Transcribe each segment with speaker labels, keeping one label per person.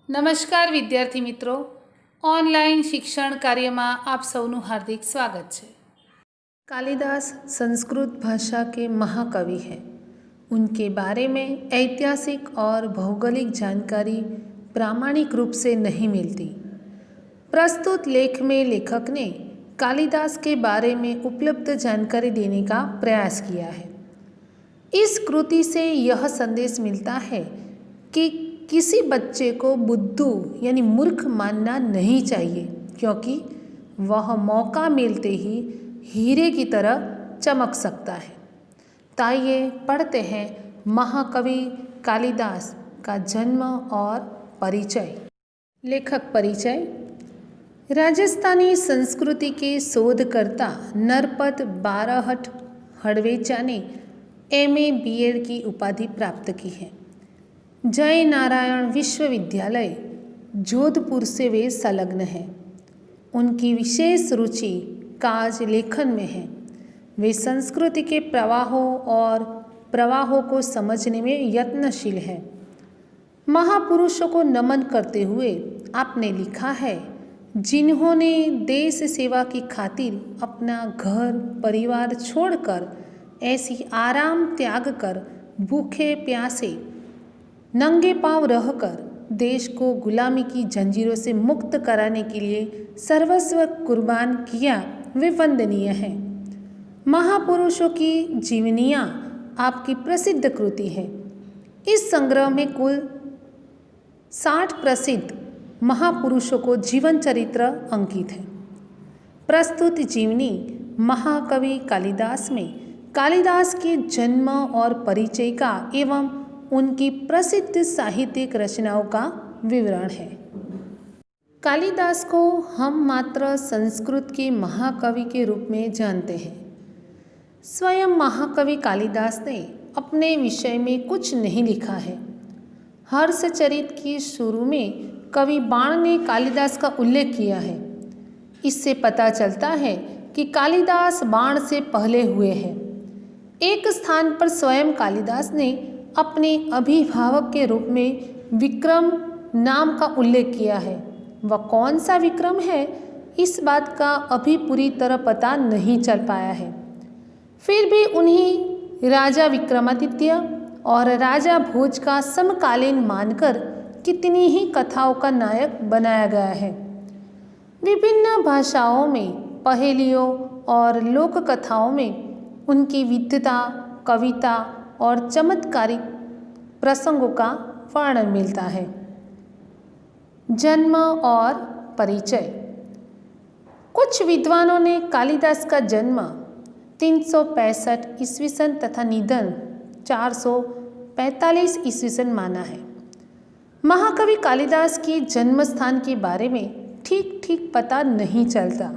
Speaker 1: નમસ્કાર વિદ્યાર્થી મિત્રો, ઓનલાઈન शिक्षण કાર્યમાં આપ સૌનું હાર્દિક સ્વાગત છે। कालिदास संस्कृत भाषा के महाकवि हैं। उनके बारे में ऐतिहासिक और भौगोलिक जानकारी प्रामाणिक रूप से नहीं मिलती। प्रस्तुत लेख में लेखक ने कालिदास के बारे में उपलब्ध जानकारी देने का प्रयास किया है। इस कृति से यह संदेश मिलता है कि किसी बच्चे को बुद्धू यानी मूर्ख मानना नहीं चाहिए, क्योंकि वह मौका मिलते ही हीरे की तरह चमक सकता है। ताइए पढ़ते हैं महाकवि कालिदास का जन्म और परिचय। लेखक परिचय। राजस्थानी संस्कृति के शोधकर्ता नरपत बारहट हड़वेचा ने MA BEd की उपाधि प्राप्त की है। जय नारायण विश्वविद्यालय जोधपुर से वे संलग्न हैं। उनकी विशेष रुचि काज लेखन में है। वे संस्कृति के प्रवाहों को समझने में यत्नशील है। महापुरुषों को नमन करते हुए आपने लिखा है, जिन्होंने देश सेवा की खातिर अपना घर परिवार छोड़कर ऐसी आराम त्याग कर भूखे प्यासे नंगे पांव रहकर देश को गुलामी की जंजीरों से मुक्त कराने के लिए सर्वस्व कुर्बान किया, वे वंदनीय हैं। महापुरुषों की जीवनियाँ आपकी प्रसिद्ध कृति है। इस संग्रह में कुल 60 प्रसिद्ध महापुरुषों को जीवन चरित्र अंकित है। प्रस्तुत जीवनी महाकवि कालिदास में कालिदास के जन्म और परिचय का एवं उनकी प्रसिद्ध साहित्यिक रचनाओं का विवरण है। कालिदास को हम मात्र संस्कृत के महाकवि के रूप में जानते हैं। स्वयं महाकवि कालिदास ने अपने विषय में कुछ नहीं लिखा है। हर्षचरित की शुरू में कवि बाण ने कालिदास का उल्लेख किया है। इससे पता चलता है कि कालिदास बाण से पहले हुए हैं। एक स्थान पर स्वयं कालिदास ने अपने अभिभावक के रूप में विक्रम नाम का उल्लेख किया है। वह कौन सा विक्रम है, इस बात का अभी पूरी तरह पता नहीं चल पाया है। फिर भी उन्हीं राजा विक्रमादित्य और राजा भोज का समकालीन मानकर कितनी ही कथाओं का नायक बनाया गया है। विभिन्न भाषाओं में पहेलियों और लोक कथाओं में उनकी विद्वता, कविता और चमत्कारिक प्रसंगों का वर्णन मिलता है। जन्म और परिचय। कुछ विद्वानों ने कालिदास का जन्म 365 ईस्वी सन तथा निधन 445 ईस्वी सन माना है। महाकवि कालिदास के जन्म स्थान के बारे में ठीक ठीक पता नहीं चलता।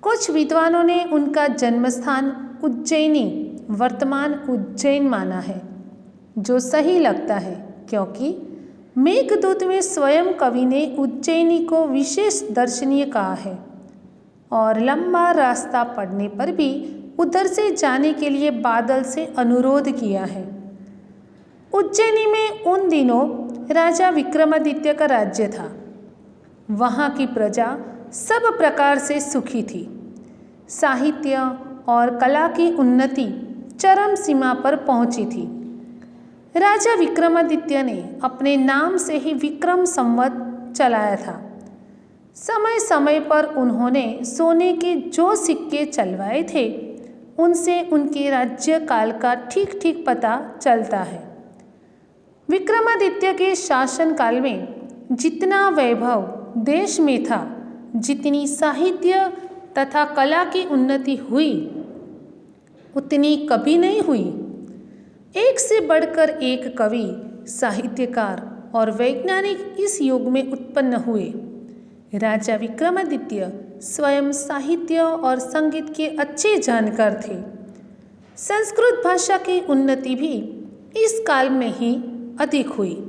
Speaker 1: कुछ विद्वानों ने उनका जन्म स्थान उज्जैनी वर्तमान उज्जैन माना है, जो सही लगता है, क्योंकि मेघदूत में स्वयं कवि ने उज्जैनी को विशेष दर्शनीय कहा है और लंबा रास्ता पड़ने पर भी उधर से जाने के लिए बादल से अनुरोध किया है। उज्जैनी में उन दिनों राजा विक्रमादित्य का राज्य था। वहाँ की प्रजा सब प्रकार से सुखी थी। साहित्य और कला की उन्नति चरम सीमा पर पहुंची थी। राजा विक्रमादित्य ने अपने नाम से ही विक्रम संवत चलाया था। समय समय पर उन्होंने सोने के जो सिक्के चलवाए थे, उनसे उनके राज्य काल का ठीक ठीक पता चलता है। विक्रमादित्य के शासनकाल में जितना वैभव देश में था, जितनी साहित्य तथा कला की उन्नति हुई, उतनी कभी नहीं हुई। एक से बढ़कर एक कवि, साहित्यकार और वैज्ञानिक इस युग में उत्पन्न हुए। राजा विक्रमादित्य स्वयं साहित्य और संगीत के अच्छे जानकार थे। संस्कृत भाषा की उन्नति भी इस काल में ही अधिक हुई।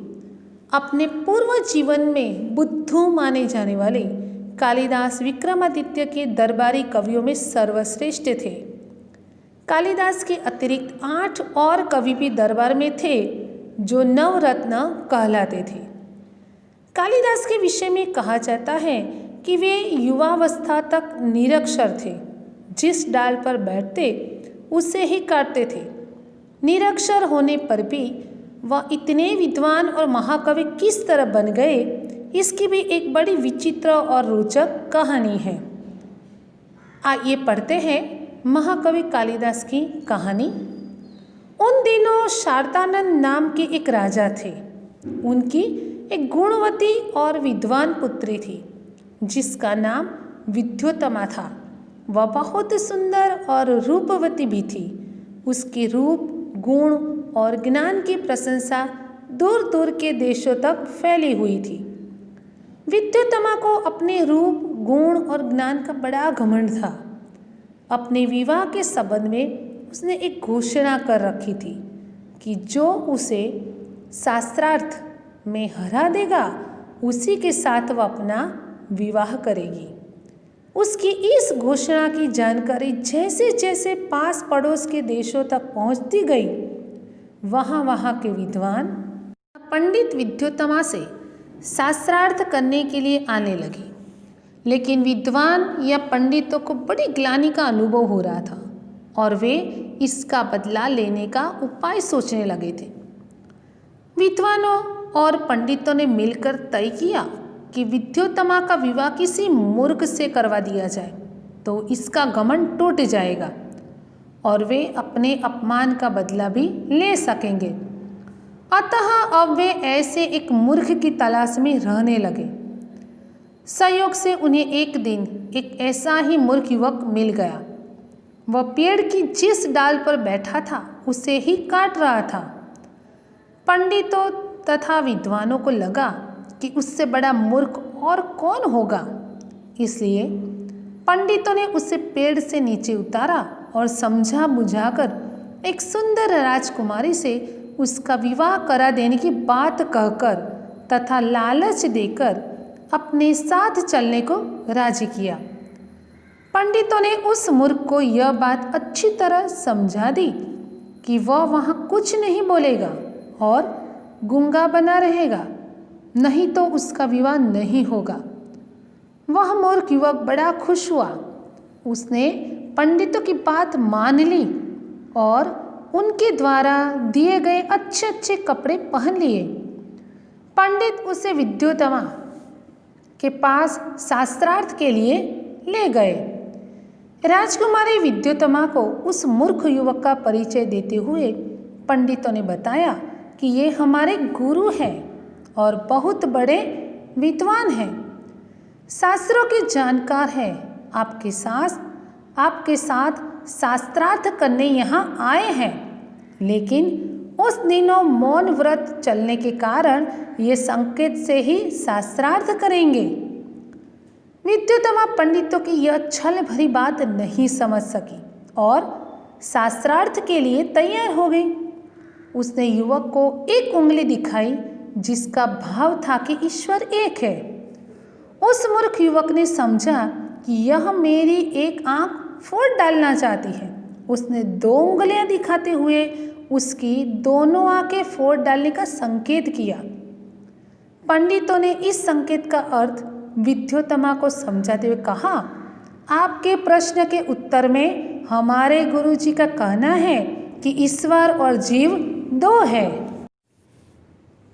Speaker 1: अपने पूर्व जीवन में बुद्धू माने जाने वाले कालिदास विक्रमादित्य के दरबारी कवियों में सर्वश्रेष्ठ थे। कालिदास के अतिरिक्त 8 और कवि भी दरबार में थे, जो नवरत्न कहलाते थे। कालिदास के विषय में कहा जाता है कि वे युवावस्था तक निरक्षर थे। जिस डाल पर बैठते उसे ही काटते थे। निरक्षर होने पर भी वह इतने विद्वान और महाकवि किस तरह बन गए, इसकी भी एक बड़ी विचित्र और रोचक कहानी है। आइए पढ़ते हैं महाकवि कालिदास की कहानी। उन दिनों शारदानंद नाम के एक राजा थे। उनकी एक गुणवती और विद्वान पुत्री थी जिसका नाम विद्योत्तमा था। वह बहुत सुंदर और रूपवती भी थी। उसके रूप, गुण और ज्ञान की प्रशंसा दूर दूर के देशों तक फैली हुई थी। विद्योत्तमा को अपने रूप, गुण और ज्ञान का बड़ा घमंड था। अपने विवाह के संबंध में उसने एक घोषणा कर रखी थी कि जो उसे शास्त्रार्थ में हरा देगा उसी के साथ वह अपना विवाह करेगी। उसकी इस घोषणा की जानकारी जैसे जैसे पास पड़ोस के देशों तक पहुंचती गई, वहाँ के विद्वान पंडित विद्योत्तमा से शास्त्रार्थ करने के लिए आने लगे। लेकिन विद्वान या पंडितों को बड़ी ग्लानि का अनुभव हो रहा था और वे इसका बदला लेने का उपाय सोचने लगे थे। विद्वानों और पंडितों ने मिलकर तय किया कि विद्योत्तमा का विवाह किसी मूर्ख से करवा दिया जाए तो इसका घमंड टूट जाएगा और वे अपने अपमान का बदला भी ले सकेंगे। अतः अब वे ऐसे एक मूर्ख की तलाश में रहने लगे। संयोग से उन्हें एक दिन एक ऐसा ही मूर्ख युवक मिल गया। वह पेड़ की जिस डाल पर बैठा था उसे ही काट रहा था। पंडितों तथा विद्वानों को लगा कि उससे बड़ा मूर्ख और कौन होगा, इसलिए पंडितों ने उसे पेड़ से नीचे उतारा और समझा बुझाकर एक सुंदर राजकुमारी से उसका विवाह करा देने की बात कहकर तथा लालच देकर अपने साथ चलने को राजी किया। पंडितों ने उस मूर्ख को यह बात अच्छी तरह समझा दी कि वह वहाँ कुछ नहीं बोलेगा और गूंगा बना रहेगा, नहीं तो उसका विवाह नहीं होगा। वह मूर्ख युवक बड़ा खुश हुआ। उसने पंडितों की बात मान ली और उनके द्वारा दिए गए अच्छे अच्छे कपड़े पहन लिए। पंडित उसे विद्योत्तमा के पास शास्त्रार्थ के लिए ले गए। राजकुमारी विद्योत्तमा को उस मूर्ख युवक का परिचय देते हुए पंडितों ने बताया कि ये हमारे गुरु हैं और बहुत बड़े विद्वान हैं, शास्त्रों के जानकार हैं। आपके साथ शास्त्रार्थ करने यहाँ आए हैं, लेकिन उस दिनों मौन व्रत चलने के कारण ये संकेत से ही शास्त्रार्थ करेंगे। विद्योत्तमा पंडितों की यह छल भरी बात नहीं समझ सकी और शास्त्रार्थ के लिए तैयार हो गई। उसने युवक को एक उंगली दिखाई जिसका भाव था कि ईश्वर एक है। उस मूर्ख युवक ने समझा कि यह मेरी एक आंख फोड़ डालना चाहती है। उसने 2 उंगलियां दिखाते हुए उसकी दोनों आंखें फोड़ डालने का संकेत किया। पंडितों ने इस संकेत का अर्थ विद्योत्तमा को समझाते हुए कहा, आपके प्रश्न के उत्तर में हमारे गुरुजी का कहना है कि ईश्वर और जीव 2 है।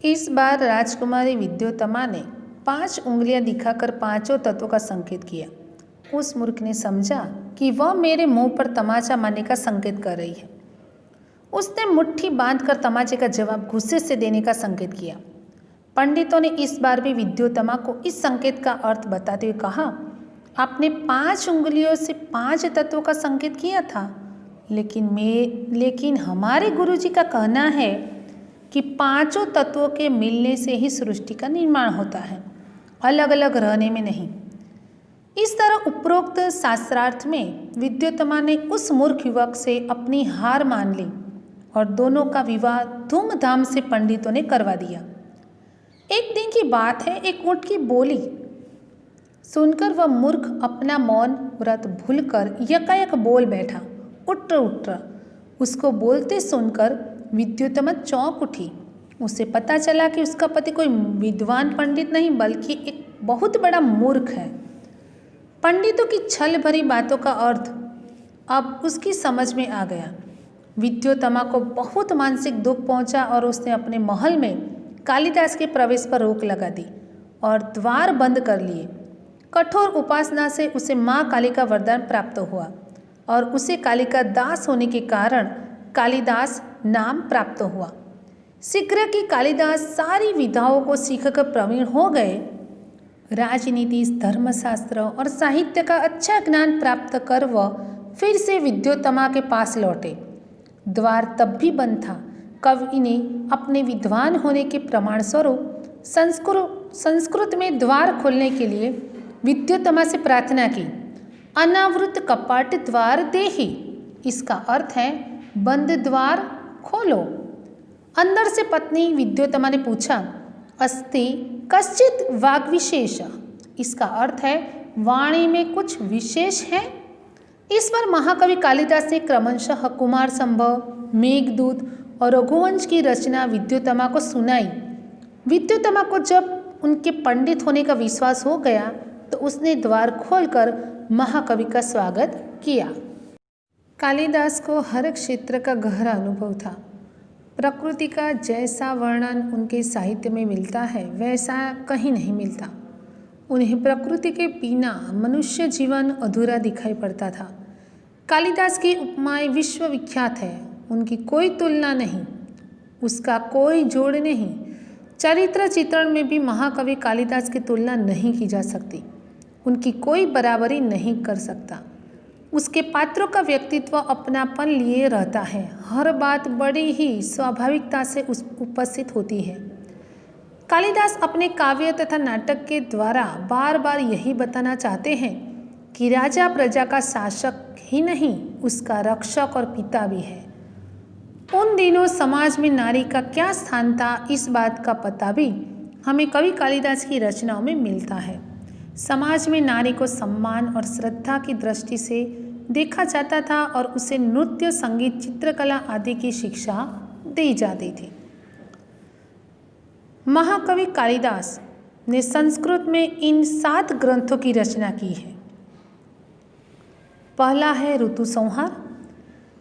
Speaker 1: इस बार राजकुमारी विद्योत्तमा ने 5 उंगलियां दिखाकर पांचों तत्वों का संकेत किया। उस मूर्ख ने समझा कि वह मेरे मुंह पर तमाचा मारने का संकेत कर रही है। उसने मुट्ठी बांधकर तमाचे का जवाब गुस्से से देने का संकेत किया। पंडितों ने इस बार भी विद्योत्तमा को इस संकेत का अर्थ बताते हुए कहा, आपने 5 उंगलियों से 5 तत्वों का संकेत किया था, लेकिन हमारे गुरुजी का कहना है कि 5 तत्वों के मिलने से ही सृष्टि का निर्माण होता है, अलग अलग रहने में नहीं। इस तरह उपरोक्त शास्त्रार्थ में विद्योत्तमा ने उस मूर्ख युवक से अपनी हार मान ली और दोनों का विवाह धूमधाम से पंडितों ने करवा दिया। एक दिन की बात है, एक ऊँट की बोली सुनकर वह मूर्ख अपना मौन व्रत भूलकर यकायक बोल बैठा, उठ। उसको बोलते सुनकर विद्योत्तमा चौंक उठी। उसे पता चला कि उसका पति कोई विद्वान पंडित नहीं बल्कि एक बहुत बड़ा मूर्ख है। पंडितों की छल भरी बातों का अर्थ अब उसकी समझ में आ गया। विद्योत्तमा को बहुत मानसिक दुख पहुंचा और उसने अपने महल में कालिदास के प्रवेश पर रोक लगा दी और द्वार बंद कर लिए। कठोर उपासना से उसे माँ काली का वरदान प्राप्त हुआ और उसे काली का दास होने के कारण कालिदास नाम प्राप्त हुआ। शीघ्र ही कालिदास सारी विधाओं को सीखकर प्रवीण हो गए। राजनीति, धर्मशास्त्र और साहित्य का अच्छा ज्ञान प्राप्त कर वह फिर से विद्योत्तमा के पास लौटे। द्वार तब भी बंद था। कवि ने अपने विद्वान होने के प्रमाण स्वरूप संस्कृत में द्वार खोलने के लिए विद्योत्तमा से प्रार्थना की। अनावृत कपाट द्वार देहि, इसका अर्थ है बंद द्वार खोलो। अंदर से पत्नी विद्योत्तमा ने पूछा, अस्ति कश्चित वाग्विशेष, इसका अर्थ है वाणी में कुछ विशेष है। इस पर महाकवि कालिदास ने क्रमशः कुमार संभव, मेघदूत और रघुवंश की रचना विद्योत्तमा को सुनाई। विद्योत्तमा को जब उनके पंडित होने का विश्वास हो गया तो उसने द्वार खोलकर महाकवि का स्वागत किया। कालिदास को हर क्षेत्र का गहरा अनुभव था। प्रकृति का जैसा वर्णन उनके साहित्य में मिलता है वैसा कहीं नहीं मिलता। उन्हें प्रकृति के बिना मनुष्य जीवन अधूरा दिखाई पड़ता था। कालिदास की उपमाएं विश्वविख्यात है। उनकी कोई तुलना नहीं, उसका कोई जोड़ नहीं। चरित्र चित्रण में भी महाकवि कालिदास की तुलना नहीं की जा सकती। उनकी कोई बराबरी नहीं कर सकता। उसके पात्रों का व्यक्तित्व अपनापन लिए रहता है। हर बात बड़ी ही स्वाभाविकता से उपस्थित होती है। कालिदास अपने काव्य तथा नाटक के द्वारा बार बार यही बताना चाहते हैं कि राजा प्रजा का शासक ही नहीं, उसका रक्षक और पिता भी है। उन दिनों समाज में नारी का क्या स्थान था, इस बात का पता भी हमें कवि कालिदास की रचनाओं में मिलता है। समाज में नारी को सम्मान और श्रद्धा की दृष्टि से देखा जाता था और उसे नृत्य, संगीत, चित्रकला आदि की शिक्षा दी जाती थी। महाकवि कालिदास ने संस्कृत में इन 7 ग्रंथों की रचना की है। पहला है ऋतु संहार।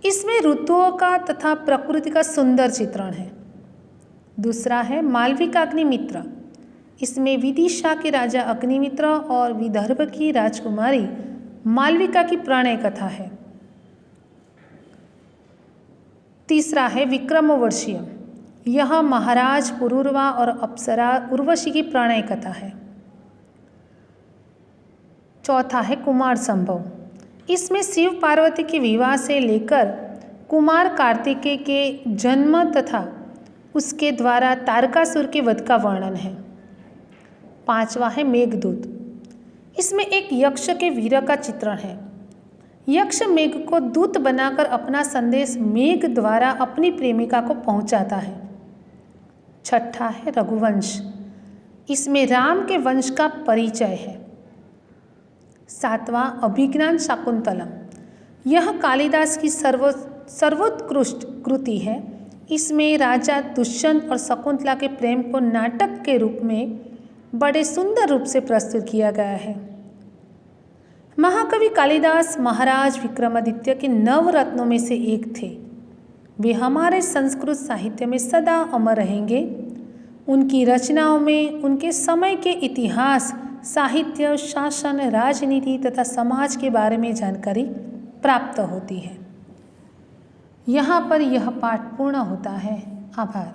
Speaker 1: इसमें ऋतुओं का तथा प्रकृति का सुंदर चित्रण है। दूसरा है मालविकाग्निमित्र। इसमें विदिशा के राजा अग्निमित्र और विदर्भ की राजकुमारी मालविका की प्रणय कथा है। तीसरा है विक्रमोर्वशीय। यह महाराज पुरूरवा और अप्सरा उर्वशी की प्रणय कथा है। चौथा है कुमार संभव। इसमें शिव पार्वती के विवाह से लेकर कुमार कार्तिकेय के जन्म तथा उसके द्वारा तारकासुर के वध का वर्णन है। पांचवा है मेघदूत। इसमें एक यक्ष के वीर का चित्रण है। यक्ष मेघ को दूत बनाकर अपना संदेश मेघ द्वारा अपनी प्रेमिका को पहुंचाता है। छठा है रघुवंश। इसमें राम के वंश का परिचय है। सातवां अभिज्ञान शाकुंतलम। यह कालिदास की सर्वोत्कृष्ट कृति है। इसमें राजा दुष्यंत और शकुंतला के प्रेम को नाटक के रूप में बड़े सुंदर रूप से प्रस्तुत किया गया है। महाकवि कालिदास महाराज विक्रमादित्य के नवरत्नों में से एक थे। वे हमारे संस्कृत साहित्य में सदा अमर रहेंगे। उनकी रचनाओं में उनके समय के इतिहास, साहित्य, शासन, राजनीति तथा समाज के बारे में जानकारी प्राप्त होती है। यहाँ पर यह पाठ पूर्ण होता है। आभार।